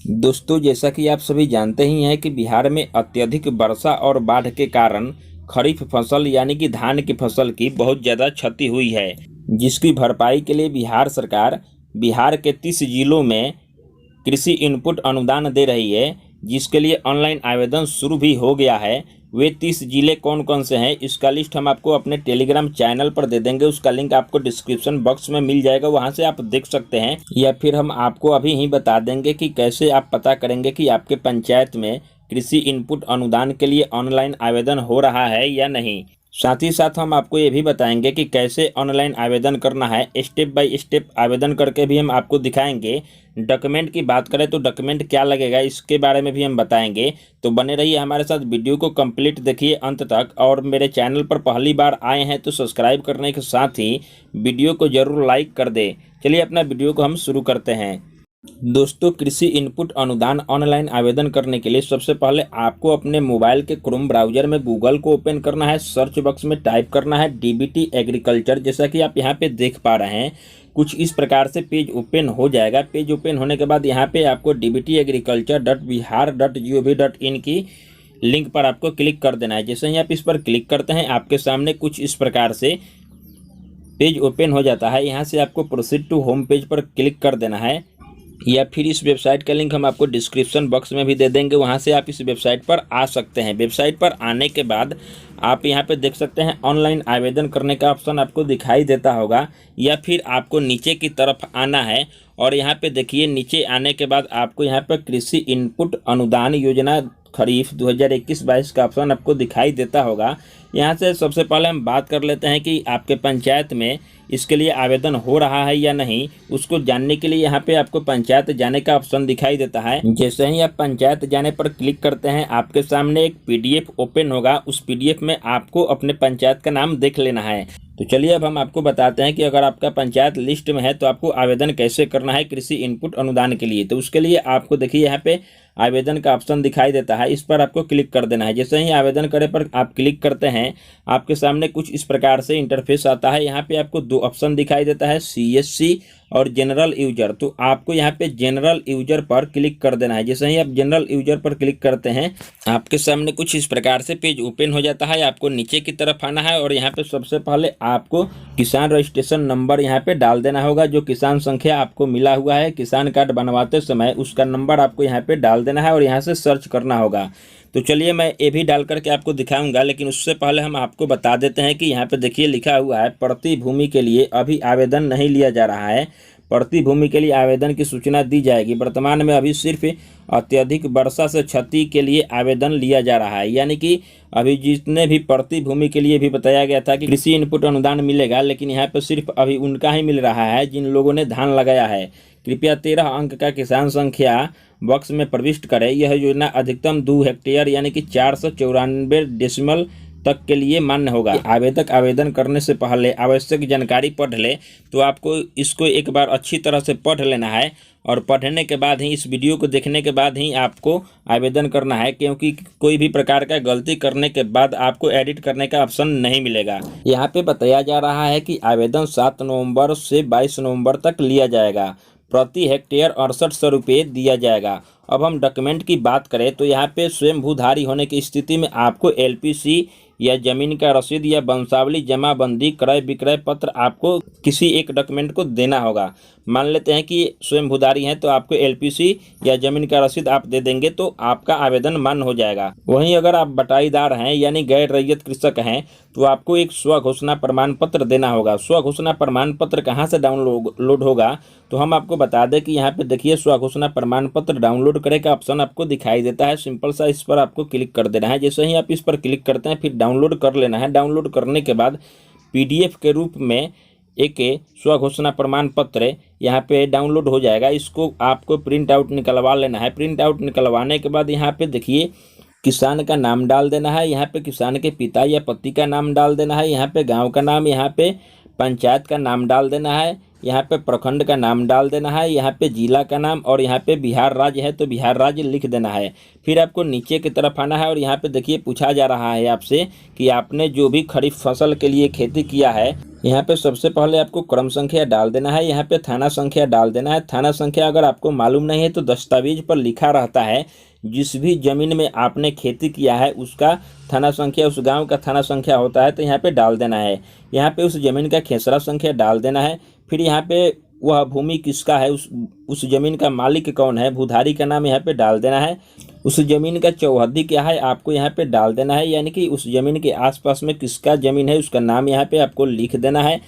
दोस्तों, जैसा कि आप सभी जानते ही हैं कि बिहार में अत्यधिक वर्षा और बाढ़ के कारण खरीफ फसल यानी कि धान की फसल की बहुत ज़्यादा क्षति हुई है, जिसकी भरपाई के लिए बिहार सरकार बिहार के 30 जिलों में कृषि इनपुट अनुदान दे रही है, जिसके लिए ऑनलाइन आवेदन शुरू भी हो गया है। वे 30 जिले कौन कौन से हैं, इसका लिस्ट हम आपको अपने टेलीग्राम चैनल पर दे देंगे। उसका लिंक आपको डिस्क्रिप्शन बॉक्स में मिल जाएगा, वहां से आप देख सकते हैं। या फिर हम आपको अभी ही बता देंगे कि कैसे आप पता करेंगे कि आपके पंचायत में कृषि इनपुट अनुदान के लिए ऑनलाइन आवेदन हो रहा है या नहीं। साथ ही साथ हम आपको ये भी बताएंगे कि कैसे ऑनलाइन आवेदन करना है। स्टेप बाय स्टेप आवेदन करके भी हम आपको दिखाएंगे। डॉक्यूमेंट की बात करें तो डॉक्यूमेंट क्या लगेगा, इसके बारे में भी हम बताएंगे। तो बने रहिए हमारे साथ, वीडियो को कंप्लीट देखिए अंत तक। और मेरे चैनल पर पहली बार आए हैं तो सब्सक्राइब करने के साथ ही वीडियो को जरूर लाइक कर दे। चलिए अपना वीडियो को हम शुरू करते हैं। दोस्तों, कृषि इनपुट अनुदान ऑनलाइन आवेदन करने के लिए सबसे पहले आपको अपने मोबाइल के क्रोम ब्राउजर में गूगल को ओपन करना है। सर्च बॉक्स में टाइप करना है डीबीटी एग्रीकल्चर। जैसा कि आप यहां पे देख पा रहे हैं, कुछ इस प्रकार से पेज ओपन हो जाएगा। पेज ओपन होने के बाद यहां पे आपको dbtagriculture.bihar.gov.in की लिंक पर आपको क्लिक कर देना है। जैसे ही आप इस पर क्लिक करते हैं, आपके सामने कुछ इस प्रकार से पेज ओपन हो जाता है। यहाँ से आपको प्रोसीड टू होम पेज पर क्लिक कर देना है, या फिर इस वेबसाइट का लिंक हम आपको डिस्क्रिप्शन बॉक्स में भी दे देंगे, वहां से आप इस वेबसाइट पर आ सकते हैं। वेबसाइट पर आने के बाद आप यहां पे देख सकते हैं ऑनलाइन आवेदन करने का ऑप्शन आपको दिखाई देता होगा, या फिर आपको नीचे की तरफ आना है। और यहां पे देखिए, नीचे आने के बाद आपको यहां पर कृषि इनपुट अनुदान योजना खरीफ 2021-22 का ऑप्शन आपको दिखाई देता होगा। यहाँ से सबसे पहले हम बात कर लेते हैं कि आपके पंचायत में इसके लिए आवेदन हो रहा है या नहीं। उसको जानने के लिए यहाँ पे आपको पंचायत जाने का ऑप्शन दिखाई देता है। जैसे ही आप पंचायत जाने पर क्लिक करते हैं, आपके सामने एक PDF ओपन होगा। उस PDF में आपको अपने पंचायत का नाम देख लेना है। तो चलिए अब हम आपको बताते हैं कि अगर आपका पंचायत लिस्ट में है तो आपको आवेदन कैसे करना है कृषि इनपुट अनुदान के लिए। तो उसके लिए आपको देखिए, यहाँ पे आवेदन का ऑप्शन दिखाई देता है, इस पर आपको क्लिक कर देना है। जैसे ही आवेदन करे पर आप क्लिक करते हैं, आपके सामने कुछ इस प्रकार से इंटरफेस आता है। यहाँ पे आपको दो ऑप्शन दिखाई देता है, CSC और जनरल यूजर। तो आपको यहाँ पे जनरल यूजर पर क्लिक कर देना है। जैसे ही आप जनरल यूजर पर क्लिक करते हैं, आपके सामने कुछ इस प्रकार से पेज ओपन हो जाता है। आपको नीचे की तरफ आना है और यहाँ पे सबसे पहले आपको किसान रजिस्ट्रेशन नंबर यहाँ पे डाल देना होगा। जो किसान संख्या आपको मिला हुआ है किसान कार्ड बनवाते समय, उसका नंबर आपको यहाँ पे डाल देना है और यहाँ से सर्च करना होगा। तो चलिए मैं ये भी डाल करके आपको दिखाऊंगा, लेकिन उससे पहले हम आपको बता देते हैं कि यहाँ पे देखिए लिखा हुआ है प्रति भूमि के लिए अभी आवेदन नहीं लिया जा रहा है। प्रति भूमि के लिए आवेदन की सूचना दी जाएगी। वर्तमान में अभी सिर्फ अत्यधिक वर्षा से क्षति के लिए आवेदन लिया जा रहा है। यानी कि अभी जितने भी प्रति भूमि के लिए भी बताया गया था कि कृषि इनपुट अनुदान मिलेगा, लेकिन यहाँ पे सिर्फ अभी उनका ही मिल रहा है जिन लोगों ने धान लगाया है। कृपया 13 अंक का किसान संख्या बॉक्स में प्रविष्ट करें। यह योजना अधिकतम 2 हेक्टेयर यानी कि 494 डेसिमल तक के लिए मान्य होगा। आवेदक आवेदन करने से पहले आवश्यक जानकारी पढ़ ले। तो आपको इसको एक बार अच्छी तरह से पढ़ लेना है, और पढ़ने के बाद ही, इस वीडियो को देखने के बाद ही आपको आवेदन करना है, क्योंकि कोई भी प्रकार का गलती करने के बाद आपको एडिट करने का ऑप्शन नहीं मिलेगा। यहाँ पे बताया जा रहा है कि आवेदन 7 नवंबर से 22 नवंबर तक लिया जाएगा। प्रति हेक्टेयर 6800 रुपये दिया जाएगा। अब हम डॉक्यूमेंट की बात करें तो यहाँ पे स्वयं भूधारी होने की स्थिति में आपको LPC या जमीन का रसीद या वंशावली जमाबंदी क्रय विक्रय पत्र आपको किसी एक डॉक्यूमेंट को देना होगा। मान लेते हैं कि स्वयं भूधारी हैं तो आपको LPC या जमीन का रसीद आप दे देंगे तो आपका आवेदन मान्य हो जाएगा। वहीं अगर आप बटाईदार हैं यानी गैर रैयत कृषक हैं तो आपको एक स्व घोषणा प्रमाण पत्र देना होगा। स्व घोषणा प्रमाण पत्र कहाँ से डाउनलोड होगा, तो हम आपको बता दें कि यहाँ पे देखिए स्व घोषणा प्रमाण पत्र डाउनलोड करे का ऑप्शन आपको दिखाई देता है। सिंपल सा इस पर आपको क्लिक कर देना है। जैसे ही आप इस पर क्लिक करते हैं, फिर डाउनलोड कर लेना है। डाउनलोड करने के बाद PDF के रूप में एक स्व घोषणा प्रमाण पत्र यहाँ पे डाउनलोड हो जाएगा। इसको आपको प्रिंट आउट निकलवा लेना है। प्रिंट आउट निकलवाने के बाद यहाँ पे देखिए किसान का नाम डाल देना है। यहाँ पे किसान के पिता या पति का नाम डाल देना है। यहाँ पे गांव का नाम, यहाँ पे पंचायत का नाम डाल देना है। यहाँ पे प्रखंड का नाम डाल देना है। यहाँ पे जिला का नाम, और यहाँ पे बिहार राज्य है तो बिहार राज्य लिख देना है। फिर आपको नीचे की तरफ आना है और यहाँ पे देखिए पूछा जा रहा है आपसे कि आपने जो भी खरीफ फसल के लिए खेती किया है यहाँ पे सबसे पहले आपको क्रम संख्या डाल देना है, यहाँ पे थाना संख्या डाल देना है। थाना संख्या अगर आपको मालूम नहीं है तो दस्तावेज पर लिखा रहता है, जिस भी ज़मीन में आपने खेती किया है उसका थाना संख्या, उस गांव का थाना संख्या होता है, तो यहाँ पे डाल देना है। यहाँ पे उस ज़मीन का खेसरा संख्या डाल देना है। फिर यहाँ पे वह भूमि किसका है, उस ज़मीन का मालिक कौन है, भूधारी का नाम यहाँ पे डाल देना है। उस ज़मीन का चौहद्दी क्या है आपको यहाँ पे डाल देना है, यानी कि उस ज़मीन के आसपास में किसका ज़मीन है उसका नाम यहाँ पे आपको लिख देना है।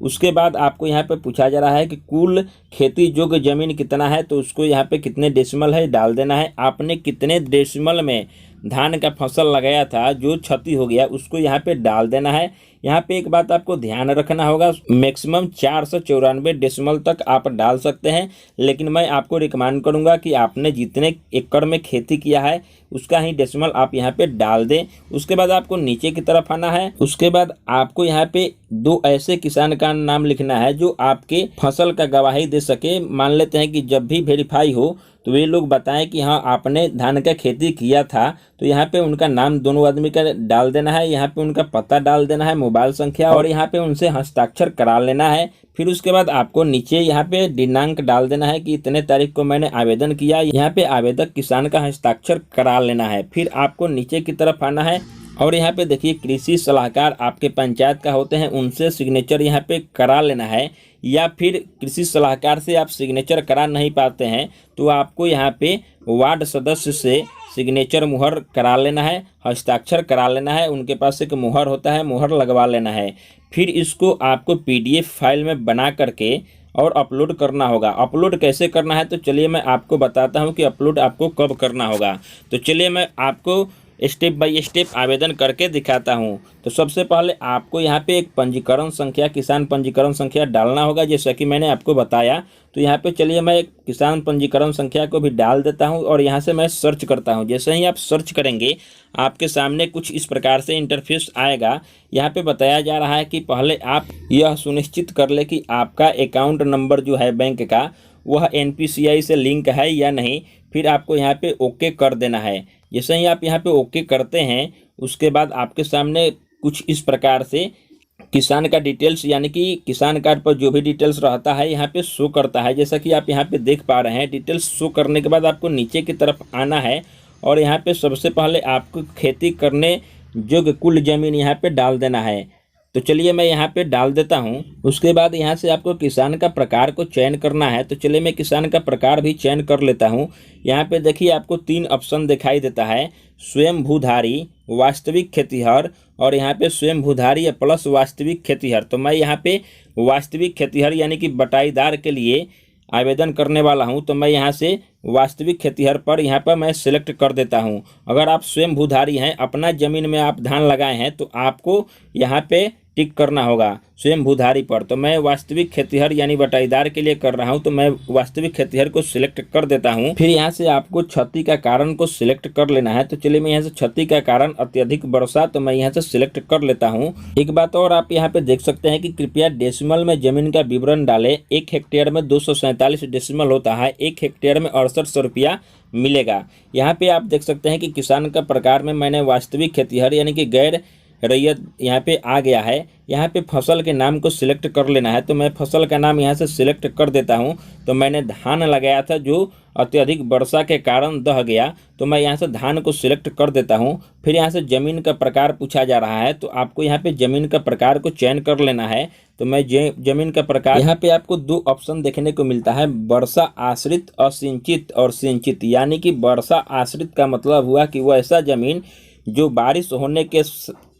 उसके बाद आपको यहाँ पे पूछा जा रहा है कि कुल खेती योग्य ज़मीन कितना है, तो उसको यहाँ पे कितने डेसिमल है डाल देना है। आपने कितने डेसिमल में धान का फसल लगाया था जो क्षति हो गया उसको यहाँ पे डाल देना है। यहाँ पे एक बात आपको ध्यान रखना होगा, मैक्सिमम 494 डेसिमल तक आप डाल सकते हैं, लेकिन मैं आपको रिकमेंड करूँगा कि आपने जितने एकड़ में खेती किया है उसका ही डेसिमल आप यहाँ पे डाल दें। उसके बाद आपको नीचे की तरफ आना है। उसके बाद आपको यहाँ पे 2 ऐसे किसान का नाम लिखना है जो आपके फसल का गवाही दे सके। मान लेते हैं कि जब भी वेरीफाई हो तो वे लोग बताएं कि हाँ आपने धान का खेती किया था, तो यहाँ पे उनका नाम दोनों आदमी का डाल देना है, यहाँ पे उनका पता डाल देना है, मोबाइल संख्या, और यहाँ पे उनसे हस्ताक्षर करा लेना है। फिर उसके बाद आपको नीचे यहाँ पे दिनांक डाल देना है कि इतने तारीख को मैंने आवेदन किया, यहाँ पे आवेदक किसान का हस्ताक्षर करा लेना है। फिर आपको नीचे की तरफ आना है और यहाँ पे देखिए कृषि सलाहकार आपके पंचायत का होते हैं, उनसे सिग्नेचर यहाँ पे करा लेना है। या फिर कृषि सलाहकार से आप सिग्नेचर करा नहीं पाते हैं तो आपको यहाँ पे वार्ड सदस्य से सिग्नेचर मुहर करा लेना है, हस्ताक्षर करा लेना है। उनके पास एक मुहर होता है, मुहर लगवा लेना है। फिर इसको आपको PDF फाइल में बना करके और अपलोड करना होगा। अपलोड कैसे करना है तो चलिए मैं आपको बताता हूँ कि अपलोड आपको कब करना होगा। तो चलिए मैं आपको स्टेप बाय स्टेप आवेदन करके दिखाता हूं। तो सबसे पहले आपको यहां पे एक पंजीकरण संख्या, किसान पंजीकरण संख्या डालना होगा, जैसा कि मैंने आपको बताया। तो यहां पे चलिए मैं एक किसान पंजीकरण संख्या को भी डाल देता हूं और यहां से मैं सर्च करता हूं। जैसे ही आप सर्च करेंगे आपके सामने कुछ इस प्रकार से इंटरफेस आएगा। यहाँ पे बताया जा रहा है कि पहले आप यह सुनिश्चित कर ले कि आपका अकाउंट नंबर जो है बैंक का वह NPCI से लिंक है या नहीं। फिर आपको यहाँ पे ओके कर देना है। जैसे ही आप यहाँ पे ओके करते हैं उसके बाद आपके सामने कुछ इस प्रकार से किसान का डिटेल्स, यानी कि किसान कार्ड पर जो भी डिटेल्स रहता है यहाँ पे शो करता है। जैसा कि आप यहाँ पे देख पा रहे हैं, डिटेल्स शो करने के बाद आपको नीचे की तरफ आना है और यहाँ पे सबसे पहले आपको खेती करने योग्य कुल ज़मीन यहाँ पे डाल देना है। तो चलिए मैं यहाँ पे डाल देता हूँ। उसके बाद यहाँ से आपको किसान का प्रकार को चयन करना है। तो चलिए मैं किसान का प्रकार भी चयन कर लेता हूँ। यहाँ पे देखिए आपको 3 ऑप्शन दिखाई देता है, स्वयं भूधारी, वास्तविक खेतीहर और यहाँ पे स्वयं भूधारी प्लस वास्तविक खेतीहर। तो मैं यहाँ पे वास्तविक खेतीहर यानी कि बटाईदार के लिए आवेदन करने वाला हूं, तो मैं यहां से वास्तविक खेतीहर पर यहाँ पर मैं सिलेक्ट कर देता हूं। अगर आप स्वयं भूधारी हैं, अपना ज़मीन में आप धान लगाए हैं, तो आपको यहाँ पे टिक करना होगा स्वयं भूधारी पर। तो मैं वास्तविक खेतीहर यानी बटाईदार के लिए कर रहा हूं, तो मैं वास्तविक खेतीहर को सिलेक्ट कर देता हूं। फिर यहाँ से आपको क्षति का कारण को सिलेक्ट कर लेना है। तो चलिए मैं यहाँ से क्षति का कारण अत्यधिक वर्षा, तो मैं यहाँ से सिलेक्ट कर लेता हूँ। एक बात और आप यहाँ पे देख सकते हैं कि कृपया डेसिमल में जमीन का विवरण डालें। 1 हेक्टेयर में 247 डेसिमल होता है, 1 हेक्टेयर में 6800 रुपया मिलेगा। यहाँ पे आप देख सकते हैं कि किसान का प्रकार में मैंने वास्तविक खेतीहर यानी कि गैर रैयत यहाँ पे आ गया है। यहाँ पे फसल के नाम को सिलेक्ट कर लेना है। तो मैं फसल का नाम यहाँ से सिलेक्ट कर देता हूँ। तो मैंने धान लगाया था जो अत्यधिक वर्षा के कारण दह गया, तो मैं यहाँ से धान को सिलेक्ट कर देता हूँ। फिर यहाँ से ज़मीन का प्रकार पूछा जा रहा है, तो आपको यहाँ पे ज़मीन का प्रकार को चयन कर लेना है। तो मैं ज़मीन का प्रकार, यहाँ पे आपको 2 ऑप्शन देखने को मिलता है, वर्षा आश्रित, असिंचित और सिंचित। यानी कि वर्षा आश्रित का मतलब हुआ कि वह ऐसा ज़मीन जो बारिश होने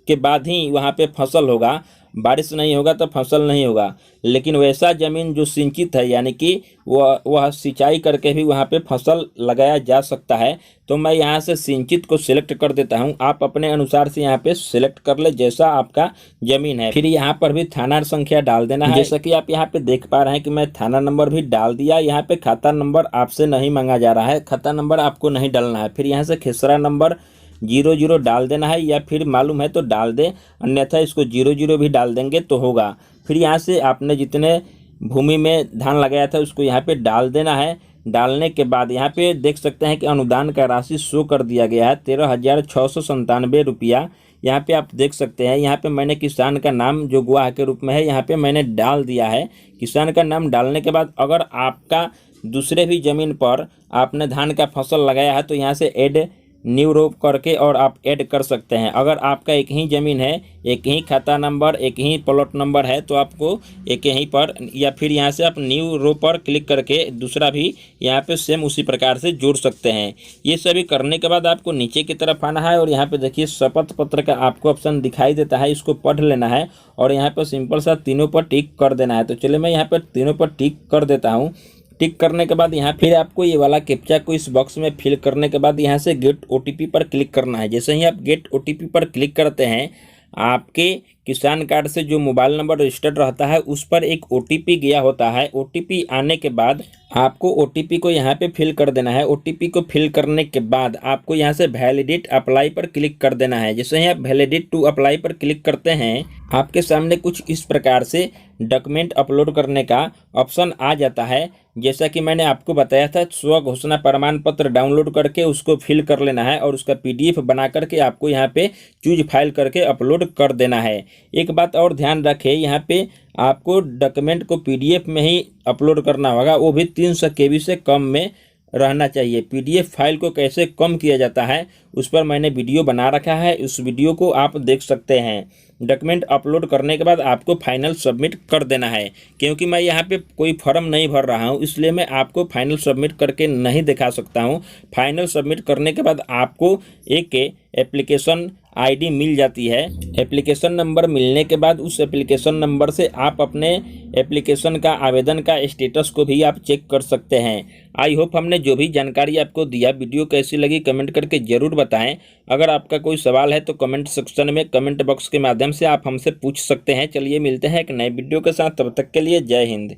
के बाद ही वहाँ पे फसल होगा, बारिश नहीं होगा तो फसल नहीं होगा। लेकिन वैसा ज़मीन जो सिंचित है यानी कि वह सिंचाई करके भी वहाँ पे फसल लगाया जा सकता है। तो मैं यहाँ से सिंचित को सिलेक्ट कर देता हूँ। आप अपने अनुसार से यहाँ पे सिलेक्ट कर ले जैसा आपका ज़मीन है। फिर यहाँ पर भी थाना संख्या डाल देना है। जैसा कि आप यहाँ पे देख पा रहे हैं कि मैं थाना नंबर भी डाल दिया। यहाँ पे खाता नंबर आपसे नहीं मांगा जा रहा है, खाता नंबर आपको नहीं डालना है। फिर यहाँ से खेसरा नंबर 00 डाल देना है, या फिर मालूम है तो डाल दें, अन्यथा इसको 00 भी डाल देंगे तो होगा। फिर यहाँ से आपने जितने भूमि में धान लगाया था उसको यहाँ पे डाल देना है। डालने के बाद यहाँ पे देख सकते हैं कि अनुदान का राशि शो कर दिया गया है 13,697 रुपया। यहाँ पे आप देख सकते हैं, यहाँ पे मैंने किसान का नाम जो गवाह के रूप में है यहाँ पे मैंने डाल दिया है। किसान का नाम डालने के बाद अगर आपका दूसरे भी ज़मीन पर आपने धान का फसल लगाया है तो यहाँ से ऐड न्यू रो करके और आप ऐड कर सकते हैं। अगर आपका एक ही ज़मीन है, एक ही खाता नंबर, एक ही प्लॉट नंबर है तो आपको एक ही पर या फिर यहाँ से आप न्यू रो पर क्लिक करके दूसरा भी यहाँ पे सेम उसी प्रकार से जोड़ सकते हैं। ये सभी करने के बाद आपको नीचे की तरफ आना है और यहाँ पे देखिए शपथ पत्र का आपको ऑप्शन दिखाई देता है, इसको पढ़ लेना है और यहाँ पर सिंपल सा तीनों पर टिक कर देना है। तो चलिए मैं यहाँ पर तीनों पर टिक कर देता हूँ। टिक करने के बाद यहाँ फिर आपको ये वाला कैप्चा को इस बॉक्स में फिल करने के बाद यहाँ से गेट ओटीपी पर क्लिक करना है। जैसे ही आप गेट ओटीपी पर क्लिक करते हैं, आपके किसान कार्ड से जो मोबाइल नंबर रजिस्टर्ड रहता है उस पर एक ओटीपी गया होता है। ओटीपी आने के बाद आपको ओटीपी को यहाँ पे फिल कर देना है। ओटीपी को फिल करने के बाद आपको यहाँ से वैलिडेट अप्लाई पर क्लिक कर देना है। जैसे ही आप वैलिडेट टू अप्लाई पर क्लिक करते हैं, आपके सामने कुछ इस प्रकार से डॉक्यूमेंट अपलोड करने का ऑप्शन आ जाता है। जैसा कि मैंने आपको बताया था, स्व घोषणा प्रमाण पत्र डाउनलोड करके उसको फिल कर लेना है और उसका पीडीएफ बना करके आपको यहाँ पे चूज फाइल करके अपलोड कर देना है। एक बात और ध्यान रखें, यहाँ पे आपको डॉक्यूमेंट को पीडीएफ में ही अपलोड करना होगा, वो भी 300 KB से कम में रहना चाहिए। पीडीएफ फाइल को कैसे कम किया जाता है उस पर मैंने वीडियो बना रखा है, उस वीडियो को आप देख सकते हैं। डॉक्यूमेंट अपलोड करने के बाद आपको फाइनल सबमिट कर देना है। क्योंकि मैं यहाँ पे कोई फॉर्म नहीं भर रहा हूँ इसलिए मैं आपको फाइनल सबमिट करके नहीं दिखा सकता हूँ। फाइनल सबमिट करने के बाद आपको एक एप्लीकेशन आईडी मिल जाती है। एप्लीकेशन नंबर मिलने के बाद उस एप्लीकेशन नंबर से आप अपने एप्लीकेशन का आवेदन का स्टेटस को भी आप चेक कर सकते हैं। आई होप हमने जो भी जानकारी आपको दिया, वीडियो कैसी लगी कमेंट करके ज़रूर बताएं। अगर आपका कोई सवाल है तो कमेंट सेक्शन में कमेंट बॉक्स के माध्यम से आप हमसे पूछ सकते हैं। चलिए मिलते हैं एक नए वीडियो के साथ, तब तक के लिए जय हिंद।